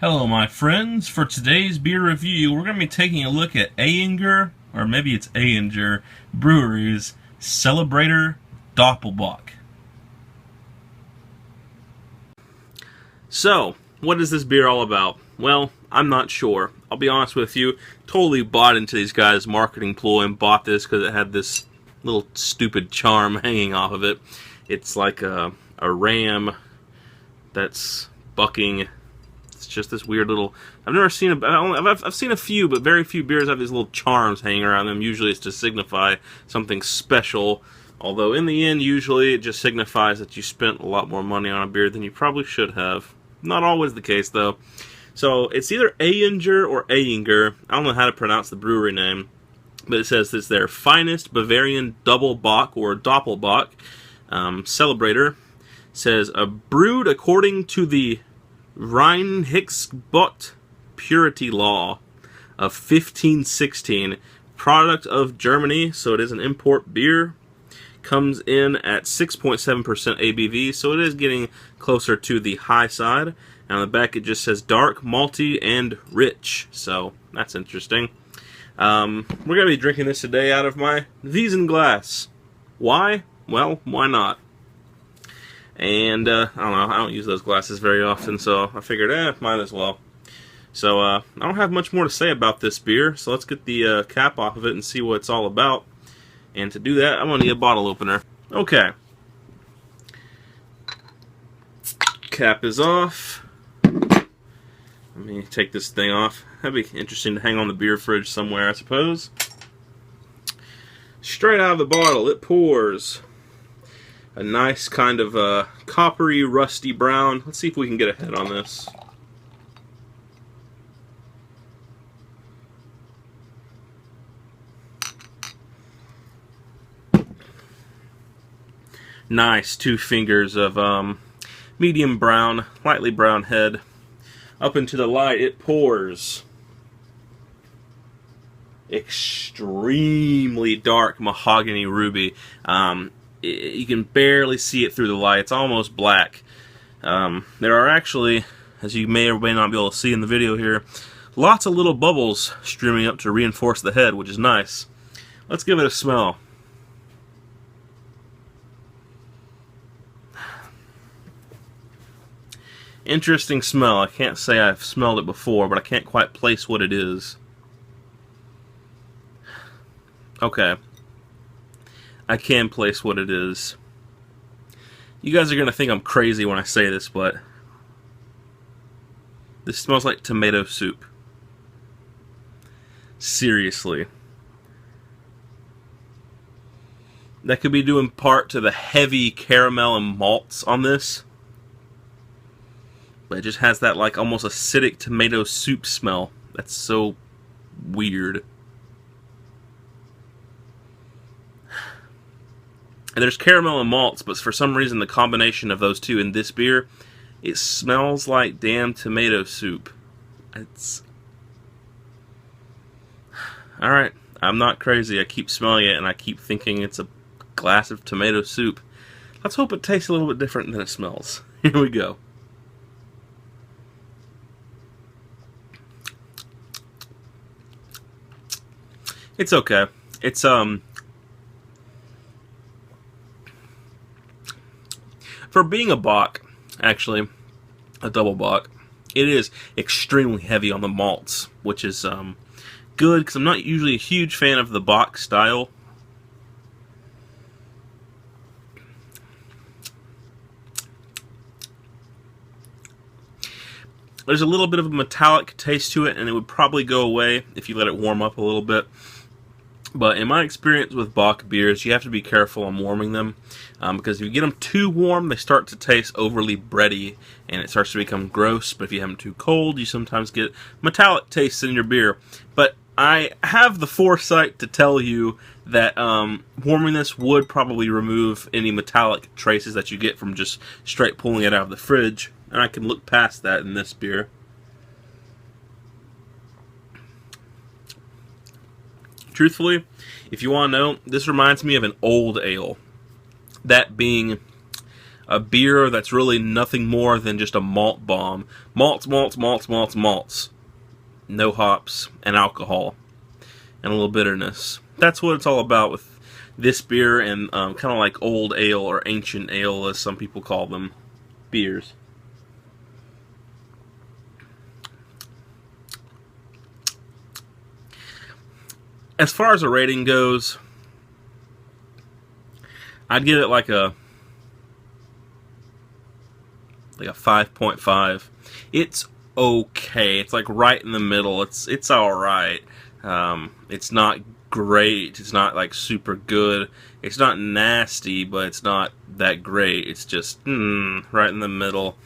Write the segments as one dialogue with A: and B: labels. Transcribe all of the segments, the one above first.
A: Hello my friends, for today's beer review we're going to be taking a look at Ayinger, or maybe it's Ayinger, Brewery's Celebrator Doppelbock. So, what is this beer all about? Well, I'm not sure. I'll be honest with you, totally bought into these guys' marketing ploy and bought this because it had this little stupid charm hanging off of it. It's like a ram that's bucking. It's just this weird little... I've never seen I've seen a few, but very few beers have these little charms hanging around them. Usually it's to signify something special. Although in the end, usually it just signifies that you spent a lot more money on a beer than you probably should have. Not always the case, though. So it's either Ayinger or Ayinger. I don't know how to pronounce the brewery name. But it says it's their finest Bavarian Doppelbock or Doppelbock Celebrator. It says, brewed according to the Reinheitsgebot purity law of 1516, product of Germany, so it is an import beer. Comes in at 6.7% ABV, so it is getting closer to the high side. And on the back it just says dark, malty, and rich, so that's interesting. We're going to be drinking this today out of my Wiesen glass. Why? Well, why not? And, I don't know, I don't use those glasses very often, so I figured, might as well. So, I don't have much more to say about this beer, so let's get the cap off of it and see what it's all about. And to do that, I'm going to need a bottle opener. Okay. Cap is off. Let me take this thing off. That'd be interesting to hang on the beer fridge somewhere, I suppose. Straight out of the bottle, it pours a nice kind of coppery, rusty brown. Let's see if we can get a head on this. Nice 2 fingers of medium brown, lightly brown head. Up into the light, it pours extremely dark mahogany ruby. You can barely see it through the light. It's almost black. There are actually, as you may or may not be able to see in the video here, lots of little bubbles streaming up to reinforce the head, which is nice. Let's give it a smell. Interesting smell. I can't say I've smelled it before, but I can't quite place what it is. Okay. I can place what it is. You guys are going to think I'm crazy when I say this, but this smells like tomato soup. Seriously. That could be due in part to the heavy caramel and malts on this. But it just has that like almost acidic tomato soup smell. That's so weird. And there's caramel and malts, but for some reason the combination of those two in this beer, it smells like damn tomato soup. It's... Alright, I'm not crazy. I keep smelling it and I keep thinking it's a glass of tomato soup. Let's hope it tastes a little bit different than it smells. Here we go. It's okay. It's, for being a bock, actually, a double bock, it is extremely heavy on the malts, which is, good, because I'm not usually a huge fan of the bock style. There's a little bit of a metallic taste to it, and it would probably go away if you let it warm up a little bit. But in my experience with bock beers, you have to be careful on warming them, because if you get them too warm, they start to taste overly bready, and it starts to become gross. But if you have them too cold, you sometimes get metallic tastes in your beer. But I have the foresight to tell you that warming this would probably remove any metallic traces that you get from just straight pulling it out of the fridge, and I can look past that in this beer. Truthfully, if you want to know, this reminds me of an old ale. That being a beer that's really nothing more than just a malt bomb. Malts, malts, malts, malts, malts. No hops and alcohol and a little bitterness. That's what it's all about with this beer and kind of like old ale or ancient ale, as some people call them, beers. As far as a rating goes, I'd give it like a 5.5. It's okay. It's like right in the middle. It's all right. It's not great. It's not like super good. It's not nasty, but it's not that great. It's just right in the middle.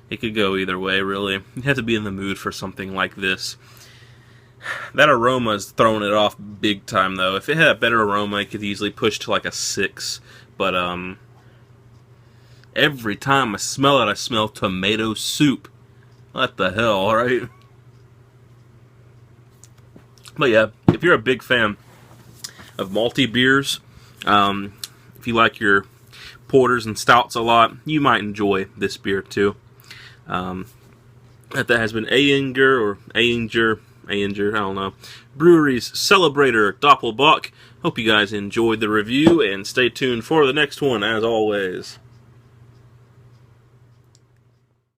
A: It could go either way, really. You have to be in the mood for something like this. That aroma is throwing it off big time, though. If it had a better aroma, it could easily push to like a 6. But every time I smell it, I smell tomato soup. What the hell, right? But yeah, if you're a big fan of malty beers, if you like your porters and stouts a lot, you might enjoy this beer too. That has been Ayinger, I don't know, Brewery's Celebrator Doppelbock. Hope you guys enjoyed the review, and stay tuned for the next one, as always.